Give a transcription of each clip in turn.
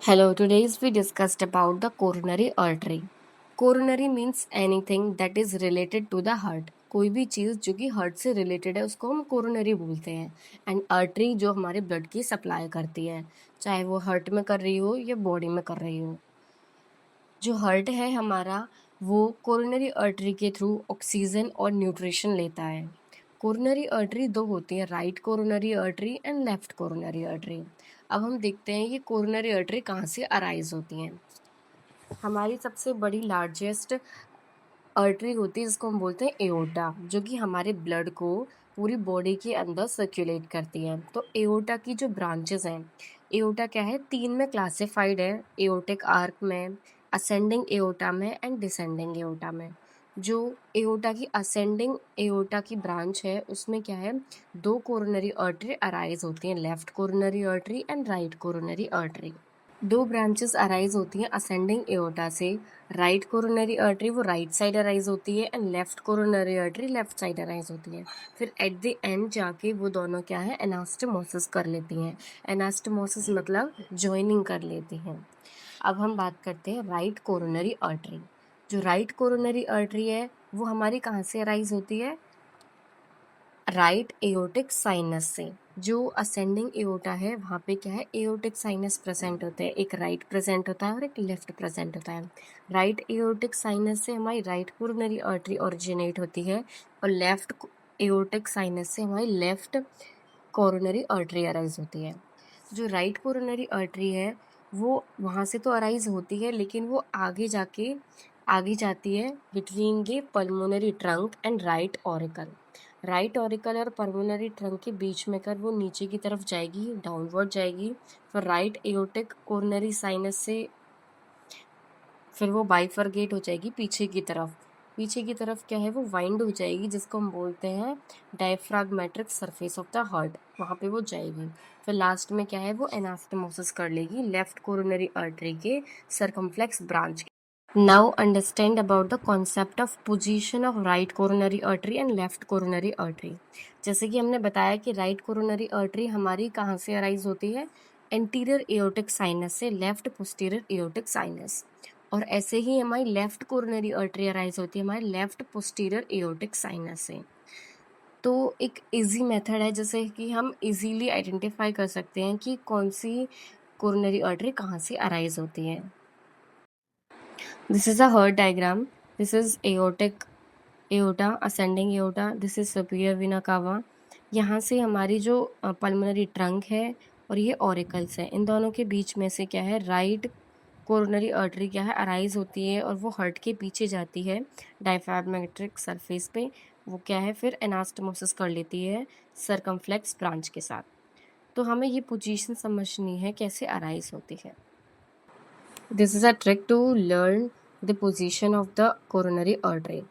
Hello, today's we discussed about the coronary artery. Coronary means anything that is related to the heart. कोई भी चीज़ जो कि heart से related है उसको हम कोरोनरी बोलते हैं। एंड आर्टरी जो हमारे ब्लड की सप्लाई करती है, चाहे वो हार्ट में कर रही हो या बॉडी में कर रही हो। जो हार्ट है हमारा, वो कोरोनरी आर्टरी के थ्रू ऑक्सीजन और न्यूट्रिशन लेता है। कोरोनरी आर्टरी दो होती है, right coronary artery and left coronary artery. अब हम देखते हैं कि कोरोनरी आर्टरी कहाँ से अराइज होती हैं। हमारी सबसे बड़ी लार्जेस्ट आर्टरी होती है जिसको हम बोलते हैं एओर्टा, जो कि हमारे ब्लड को पूरी बॉडी के अंदर सर्कुलेट करती है। तो एओर्टा की जो ब्रांचेस हैं, एओर्टा क्या है, तीन में क्लासिफाइड है, एओर्टिक आर्क में, असेंडिंग एओर्टा में एंड डिसेंडिंग एओर्टा में। जो एओर्टा की असेंडिंग एओर्टा की ब्रांच है उसमें क्या है, दो कोरोनरी आर्टरी अराइज होती हैं, left coronary artery and right coronary artery. दो ब्रांचेस अराइज होती हैं असेंडिंग एओर्टा से। राइट कोरोनरी आर्टरी वो राइट साइड अराइज होती है and left coronary artery left side arise होती है। फिर एट द एंड जाके वो दोनों क्या है, एनास्टमोसिस कर लेती हैं। एनास्टमोसिस मतलब ज्वाइनिंग कर लेती हैं। अब हम बात करते हैं राइट कोरोनरी आर्टरी। जो राइट कोरोनरी आर्टरी है वो हमारी कहाँ से अराइज होती है, राइट एओर्टिक साइनस से। जो असेंडिंग एओर्टा है वहाँ पे क्या है, एओर्टिक साइनस प्रेजेंट होते हैं, एक राइट प्रेजेंट होता है और एक लेफ्ट प्रेजेंट होता है। राइट एओर्टिक साइनस से हमारी राइट कोरोनरी आर्टरी ओरिजिनेट होती है और लेफ्ट एओर्टिक साइनस से हमारी लेफ्ट कोरोनरी आर्टरी अराइज होती है। जो राइट कोरोनरी आर्टरी है वो वहाँ से तो अराइज होती है, लेकिन वो आगे जाती है between the pulmonary trunk and right auricle. Right auricle और पल्मोनरी ट्रंक के बीच में कर वो नीचे की तरफ जाएगी, डाउनवर्ड जाएगी। फिर राइट एओर्टिक कोरोनरी साइनस से फिर वो बाइफरगेट हो जाएगी पीछे की तरफ। पीछे की तरफ क्या है, वो वाइंड हो जाएगी, जिसको हम बोलते हैं diaphragmatic surface of the heart, वहाँ पे वो जाएगी। फिर लास्ट में क्या है, वो एनास्टमोसिस कर लेगी लेफ्ट कोरोनरी आर्टरी के circumflex branch. Now understand about the concept of position of right coronary artery and left coronary artery. जैसे कि हमने बताया कि राइट कोरोनरी आर्टरी हमारी कहाँ से अराइज होती है, एंटीरियर एओर्टिक साइनस से, लेफ्ट पोस्टीरियर एओर्टिक साइनस। और ऐसे ही हमारी लेफ्ट कोरोनरी आर्टरी अराइज होती है हमारी लेफ्ट पोस्टीरियर एओर्टिक साइनस से। तो एक इजी मेथड है जैसे कि हम इजीली आइडेंटिफाई कर सकते हैं कि कौन सी कोरोनरी आर्टरी कहाँ से अराइज होती है। This is a heart diagram. This is aortic aorta, ascending aorta, this is superior vena cava. यहाँ से हमारी जो पल्मोनरी ट्रंक है और ये ऑरिकल्स है, इन दोनों के बीच में से क्या है, राइट कोरोनरी आर्टरी क्या है, अराइज होती है और वो हार्ट के पीछे जाती है डायफ्रागमेट्रिक सरफेस पे। वो क्या है, फिर एनास्टमोसिस कर लेती है सरकमफ्लेक्स ब्रांच के साथ। तो हमें ये पोजीशन समझनी है कैसे अराइज होती है। This is a trick to learn the position of the coronary artery.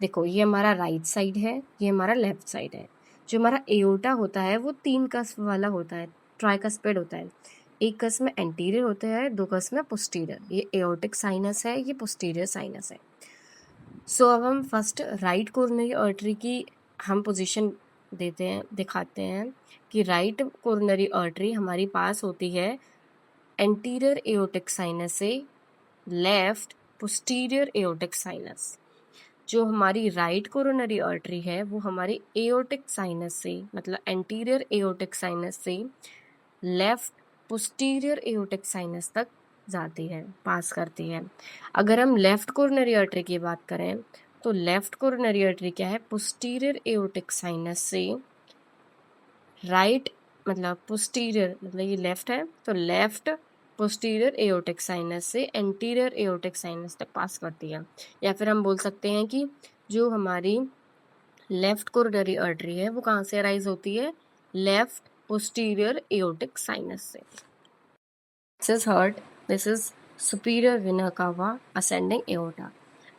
देखो ये हमारा राइट साइड है, ये हमारा लेफ्ट साइड है। जो हमारा एओर्टा होता है वो तीन कस्प वाला होता है, ट्राइकस्पेड होता है। एक कस्प में एंटीरियर होता है, दो कस्प में पोस्टीरियर। ये एओर्टिक साइनस है, ये पोस्टीरियर साइनस है। सो अब हम फर्स्ट राइट कोरोनरी आर्टरी की हम पोजीशन दिखाते हैं कि राइट कोरोनरी आर्टरी हमारी पास होती है एंटीरियर एओर्टिक साइनस से लेफ्ट पोस्टीरियर एओर्टिक साइनस। जो हमारी राइट कोरोनरी आर्टरी है वो हमारी एओर्टिक साइनस से, मतलब एंटीरियर एओर्टिक साइनस से लेफ्ट पोस्टीरियर एओर्टिक साइनस तक जाती है, पास करती है। अगर हम लेफ्ट कोरोनरी आर्टरी की बात करें तो लेफ्ट कोरोनरी आर्टरी क्या है, पोस्टीरियर एओर्टिक साइनस से राइट, मतलब पोस्टीरियर मतलब ये लेफ्ट है तो लेफ्ट पोस्टीरियर एओर्टिक साइनस से एंटीरियर एओर्टिक साइनस तक पास करती है। या फिर हम बोल सकते हैं कि जो हमारी लेफ्ट कोरोनरी आर्टरी है वो कहाँ से अराइज होती है, लेफ्ट पोस्टीरियर एओर्टिक साइनस से। This is heart, this is superior vena cava, ascending aorta.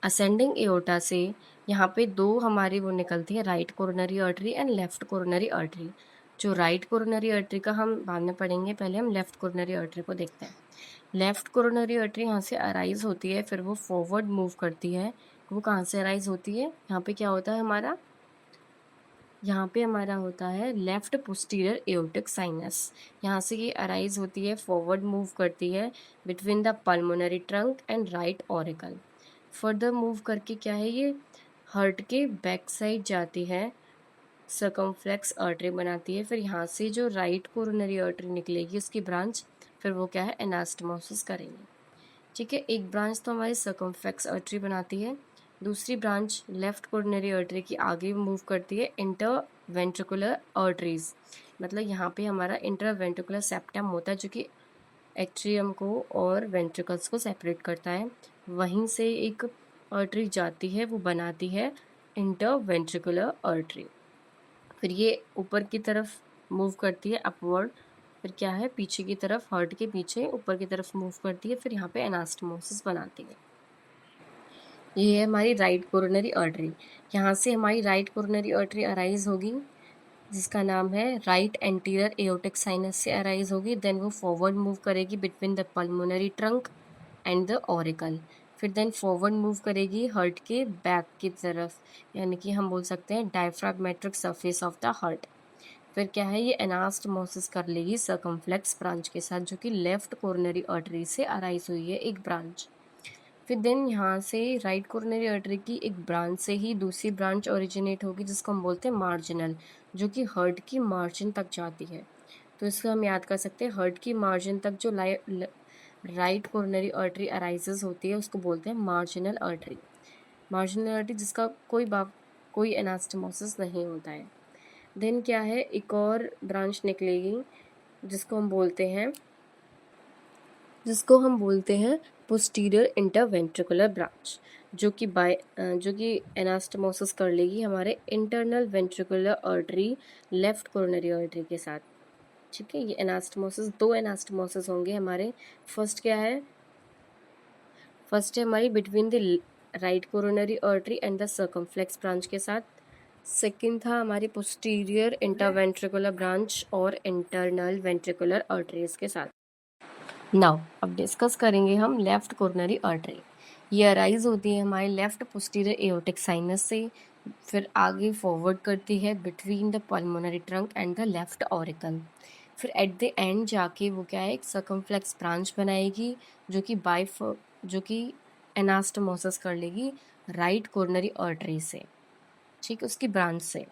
Ascending aorta से यहाँ पे दो हमारी वो निकलती है, right coronary artery and left coronary artery. जो राइट कोरोनरी आर्टरी का हम बाद में पढ़ेंगे, पहले हम लेफ्ट कोरोनरी आर्टरी को देखते हैं। लेफ्ट कोरोनरी आर्टरी यहाँ से अराइज होती है, फिर वो फॉरवर्ड मूव करती है। वो कहाँ से अराइज होती है, यहाँ पे क्या होता है हमारा, यहाँ पे हमारा होता है लेफ्ट पोस्टीरियर एओर्टिक साइनस। यहाँ से ये अराइज होती है, फॉरवर्ड मूव करती है between the pulmonary trunk and right auricle. Further move करके क्या है, ये हार्ट के बैक साइड जाती है, सर्कमफ्लेक्स आर्टरी बनाती है। फिर यहाँ से जो राइट कोरोनरी आर्टरी निकलेगी उसकी ब्रांच, फिर वो क्या है, एनास्टमोसिस करेंगे। ठीक है, एक ब्रांच तो हमारी सर्कमफ्लेक्स आर्टरी बनाती है, दूसरी ब्रांच लेफ्ट कोरोनरी आर्टरी की आगे मूव करती है इंटर वेंट्रिकुलर आर्टरीज। मतलब यहाँ पे हमारा इंटर वेंट्रिकुलर सेप्टम होता है जो कि एट्रियम को और वेंट्रिकल्स को सेपरेट करता है। वहीं से एक आर्टरी जाती है, वो बनाती है इंटर वेंट्रिकुलर आर्टरी। फिर ये ऊपर की तरफ मूव करती है अपवर्ड, फिर क्या है, पीछे की तरफ, हार्ट के पीछे ऊपर की तरफ मूव करती है, फिर यहाँ पे एनास्टमोसिस बनाती है। ये है हमारी राइट कोरोनरी आर्टरी। यहाँ से हमारी राइट कोरोनरी आर्टरी अराइज होगी, जिसका नाम है राइट एंटीरियर एओर्टिक साइनस से अराइज होगी। देन वो फॉरवर्ड मूव करेगी between the pulmonary trunk and the auricle. फिर देन फॉरवर्ड मूव करेगी हार्ट के बैक की तरफ, यानी कि हम बोल सकते हैं diaphragmatic surface of the heart. फिर क्या है, ये एनास्टमोसिस कर लेगी सर्कमफ्लेक्स ब्रांच के साथ, जो कि लेफ्ट कोरोनरी आर्टरी से अराइज हुई है एक ब्रांच। फिर देन यहाँ से राइट कोरोनरी आर्टरी की एक ब्रांच से ही दूसरी ब्रांच ओरिजिनेट होगी, जिसको हम बोलते हैं मार्जिनल, जो कि हार्ट की मार्जिन तक जाती है। तो इसको हम याद कर सकते हैं, हार्ट की मार्जिन तक जो राइट कोरोनरी आर्टरी अराइजेस होती है उसको बोलते हैं मार्जिनल आर्टरी। मार्जिनल आर्टरी जिसका कोई एनास्टमोसिस नहीं होता है। देन क्या है, एक और ब्रांच निकलेगी जिसको हम बोलते हैं पोस्टीरियर इंटरवेंट्रिकुलर ब्रांच, जो कि एनास्टमोसिस कर लेगी हमारे internal ventricular artery left coronary artery के साथ। ठीक है, ये एनास्टमोसिस, दो एनास्टमोसिस होंगे हमारे। फर्स्ट है हमारी between the right coronary artery and the circumflex branch के साथ। सेकंड था हमारी पोस्टीरियर इंटरवेंट्रिकुलर ब्रांच और इंटरनल वेंट्रिकुलर आर्टरीज के साथ। नाउ अब डिस्कस करेंगे हम लेफ्ट कोरोनरी आर्टरी। ये अराइज होती है हमारे लेफ्ट पोस्टीरियर एओर्टिक साइनस से, फिर आगे फॉरवर्ड करती है between the pulmonary trunk and the left auricle. फिर एट द एंड जाके वो क्या है, एक सर्कमफ्लेक्स ब्रांच बनाएगी, जो कि एनास्टमोसिस कर लेगी राइट कोरोनरी आर्टरी से, ठीक, उसकी ब्रांच से।